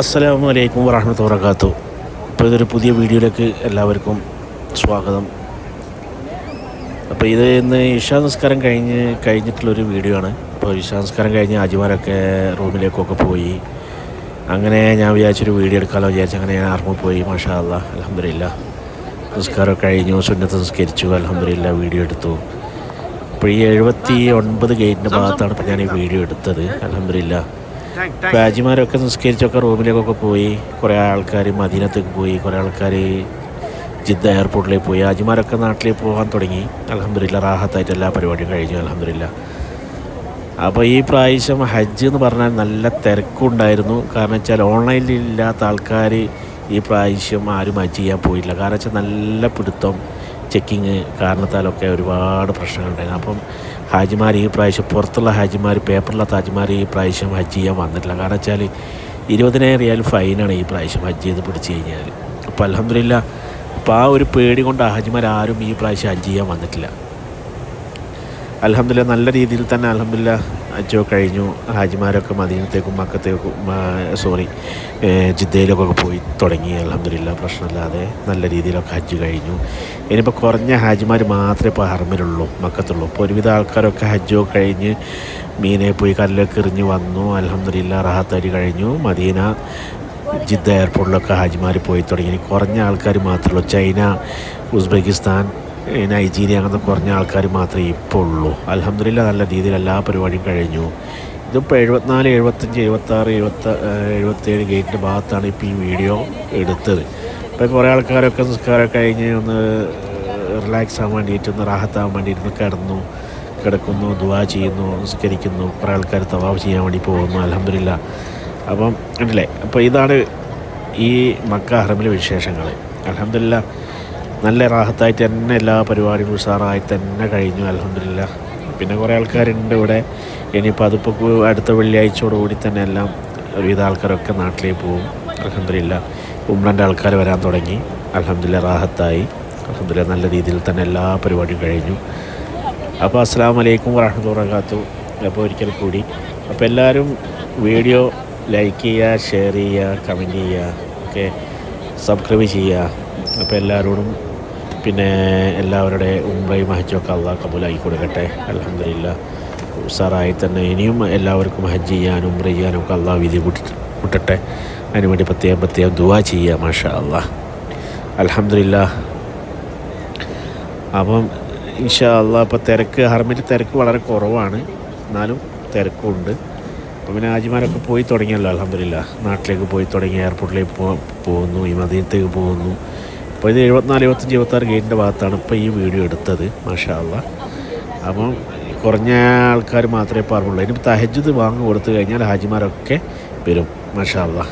അസ്സലാമു അലൈക്കും വറഹ്മത്തുള്ളാഹി വബറകാതുഹു. അപ്പോൾ ഇതൊരു പുതിയ വീഡിയോയിലേക്ക് എല്ലാവർക്കും സ്വാഗതം. അപ്പോൾ ഇത് ഇന്ന് ഇശാ നിസ്കാരം കഴിഞ്ഞിട്ടുള്ളൊരു വീഡിയോ ആണ്. അപ്പോൾ ഇശാ നിസ്കാരം കഴിഞ്ഞ് ഹാജിമാരൊക്കെ റൂമിലേക്കൊക്കെ പോയി. അങ്ങനെ ഞാൻ വിചാരിച്ചൊരു വീഡിയോ എടുക്കാമല്ലോ വിചാരിച്ചു. അങ്ങനെ ഞാൻ ഇറങ്ങി പോയി. മാഷാ അല്ലാഹ്, അൽഹംദുലില്ലാ. നിസ്കാരമൊക്കെ കഴിഞ്ഞു, സുന്നത്ത് നിസ്കരിച്ചു, അൽഹംദുലില്ലാ. വീഡിയോ എടുത്തു. ഇപ്പോൾ ഈ 79 ഗേറ്റിൻ്റെ ഭാഗത്താണ് ഇപ്പോൾ ഞാൻ ഈ വീഡിയോ എടുത്തത്. അൽഹംദുലില്ലാ. ഇപ്പോൾ ഹാജിമാരൊക്കെ നിസ്കരിച്ചൊക്കെ റൂമിലേക്കൊക്കെ പോയി. കുറേ ആൾക്കാർ മദീനത്തേക്ക് പോയി, കുറേ ആൾക്കാർ ജിദ്ദ എയർപോർട്ടിലേക്ക് പോയി. ഹാജിമാരൊക്കെ നാട്ടിലേക്ക് പോകാൻ തുടങ്ങി. അൽഹംദുലില്ലാ, റാഹത്തായിട്ട് എല്ലാ പരിപാടിയും കഴിഞ്ഞു. അൽഹംദുലില്ലാ. അപ്പോൾ ഈ പ്രാവശ്യം ഹജ്ജ് എന്ന് പറഞ്ഞാൽ നല്ല തിരക്കുണ്ടായിരുന്നു. കാരണം വെച്ചാൽ ഓൺലൈനിലില്ലാത്ത ആൾക്കാർ ഈ പ്രാവശ്യം ആരും ഹജ്ജ് ചെയ്യാൻ പോയില്ല. കാരണം വെച്ചാൽ നല്ല പിടുത്തം, ചെക്കിങ് കാരണത്താലൊക്കെ ഒരുപാട് പ്രശ്നങ്ങളുണ്ടായിരുന്നു. അപ്പം ഹാജിമാർ ഈ പ്രാവശ്യം പുറത്തുള്ള ഹാജിമാർ, പേപ്പറില്ലാത്ത ഹാജിമാർ ഈ പ്രാവശ്യം ഹജ്ജ് ചെയ്യാൻ വന്നിട്ടില്ല. കാരണം വെച്ചാൽ 20,000 റിയാൽ ഫൈനാണ് ഈ പ്രാവശ്യം ഹജ്ജ് ചെയ്ത് പിടിച്ച് കഴിഞ്ഞാൽ. അപ്പോൾ അൽഹംദുലില്ലാ, അപ്പോൾ ആ ഒരു പേടി കൊണ്ട് ഹാജിമാരും ഈ പ്രാവശ്യം ഹജ്ജ് ചെയ്യാൻ വന്നിട്ടില്ല. അൽഹംദുലില്ലാ, നല്ല രീതിയിൽ തന്നെ അൽഹംദുലില്ലാ ഹജ്ജൊക്കെ കഴിഞ്ഞു. ഹാജിമാരൊക്കെ മദീനത്തേക്കും മക്കത്തേക്കും ജിദ്ദയിലൊക്കെ പോയി തുടങ്ങി. അൽഹംദുലില്ലാ, പ്രശ്നമില്ലാതെ നല്ല രീതിയിലൊക്കെ ഹജ്ജ് കഴിഞ്ഞു. ഇനിയിപ്പോൾ കുറഞ്ഞ ഹാജിമാർ മാത്രമേ ഇപ്പോൾ ഹറമിലുള്ളൂ, മക്കത്തുള്ളൂ. ഇപ്പോൾ ഒരുവിധ ആൾക്കാരൊക്കെ ഹജ്ജൊക്കെ കഴിഞ്ഞ് മീനെ പോയി കല്ലൊക്കെ എറിഞ്ഞ് വന്നു. അൽഹംദുലില്ലാ, റാഹത്തായിട്ട് കഴിഞ്ഞു. മദീന ജിദ്ദ എയർപോർട്ടിലൊക്കെ ഹാജിമാർ പോയി തുടങ്ങി. കുറഞ്ഞ ആൾക്കാർ മാത്രമേ ഉള്ളൂ. ചൈന, ഉസ്ബെക്കിസ്ഥാൻ, നൈജീരിയ അങ്ങനത്തെ കുറഞ്ഞ ആൾക്കാർ മാത്രമേ ഇപ്പോൾ ഉള്ളൂ. അൽഹംദുലില്ലാ, നല്ല രീതിയിൽ എല്ലാ പരിപാടിയും കഴിഞ്ഞു. ഇതിപ്പോൾ 74, 75, 76, 77 ഗേറ്റിൻ്റെ ഭാഗത്താണ് ഇപ്പോൾ ഈ വീഡിയോ എടുത്തത്. ഇപ്പോൾ കുറേ ആൾക്കാരൊക്കെ നിസ്കാരം കഴിഞ്ഞ് ഒന്ന് റിലാക്സ് ആകാൻ വേണ്ടിയിട്ട്, ഒന്ന് റാഹത്താകാൻ വേണ്ടിയിട്ട് കിടക്കുന്നു, ദുആ ചെയ്യുന്നു, നിസ്കരിക്കുന്നു. കുറേ ആൾക്കാർ തവാഫ് ചെയ്യാൻ വേണ്ടി പോകുന്നു. അൽഹംദുലില്ലാ. അപ്പം ഉണ്ടല്ലേ, അപ്പോൾ ഇതാണ് ഈ മക്ക ഹറമിലെ വിശേഷങ്ങൾ. അൽഹംദുലില്ലാ, നല്ല റാഹത്തായിട്ട് തന്നെ എല്ലാ പരിപാടികളും ഉഷാറായിട്ട് തന്നെ കഴിഞ്ഞു. അൽഹംദുലില്ലാ. പിന്നെ കുറേ ആൾക്കാരുണ്ട് ഇവിടെ. ഇനിയിപ്പോൾ അതിപ്പോൾ അടുത്ത വെള്ളിയാഴ്ചയോടുകൂടി തന്നെ എല്ലാം ഒരുവിധ ആൾക്കാരൊക്കെ നാട്ടിലേക്ക് പോകും. അൽഹംദുലില്ലാ. ഉംറൻ്റെ ആൾക്കാർ വരാൻ തുടങ്ങി. അൽഹംദുലില്ലാ, റാഹത്തായി. അൽഹംദുലില്ലാ, നല്ല രീതിയിൽ തന്നെ എല്ലാ പരിപാടിയും കഴിഞ്ഞു. അപ്പോൾ അസ്സലാമു അലൈക്കും വറഹ്മത്തുള്ളാഹി വബറകാതുഹു. അപ്പോൾ ഒരിക്കൽ കൂടി അപ്പോൾ എല്ലാവരും വീഡിയോ ലൈക്ക് ചെയ്യുക, ഷെയർ ചെയ്യുക, കമൻറ്റ് ചെയ്യുക, ഒക്കെ സബ്സ്ക്രൈബ് ചെയ്യുക. അപ്പോൾ എല്ലാവരോടും പിന്നെ എല്ലാവരുടെ ഉംറയും ഹജ്ജൊക്കെ അള്ളാഹ് കബൂലാക്കി കൊടുക്കട്ടെ. അൽഹംദുലില്ലാ, ഉസാറായി തന്നെ ഇനിയും എല്ലാവർക്കും ഹജ്ജ് ചെയ്യാനും ഉംറ ചെയ്യാനും ഒക്കെ അള്ളാഹ് വിധി കൂട്ടട്ടെ. അതിനുവേണ്ടി പ്രത്യേകം ദുആ ചെയ്യുക. മാഷാ അള്ളാഹ്, അൽഹംദുലില്ലാ. അപ്പം ഇൻഷാ അള്ളാഹ്, ഇപ്പോൾ ഹറമിൻ്റെ തിരക്ക് വളരെ കുറവാണ്, എന്നാലും തിരക്കുണ്ട്. അപ്പോൾ പിന്നെ ഹാജിമാരൊക്കെ പോയി തുടങ്ങിയല്ലോ. അൽഹംദുലില്ലാ, നാട്ടിലേക്ക് പോയി തുടങ്ങി. എയർപോർട്ടിലേക്ക് പോകുന്നു, ഈ മദീനത്തേക്ക് പോകുന്നു. അപ്പോൾ ഇത് 74, 75, 76 ഗേറ്റിൻ്റെ ഭാഗത്താണ് ഇപ്പോൾ ഈ വീഡിയോ എടുത്തത്. മാഷാ അള്ളാഹ്. അപ്പം കുറഞ്ഞ ആൾക്കാർ മാത്രമേ പറഞ്ഞുള്ളൂ. ഇനി തഹജ്ജുദ് കൊടുത്തു കഴിഞ്ഞാൽ ഹാജിമാരൊക്കെ വരും. മാഷാ അള്ളാഹ്.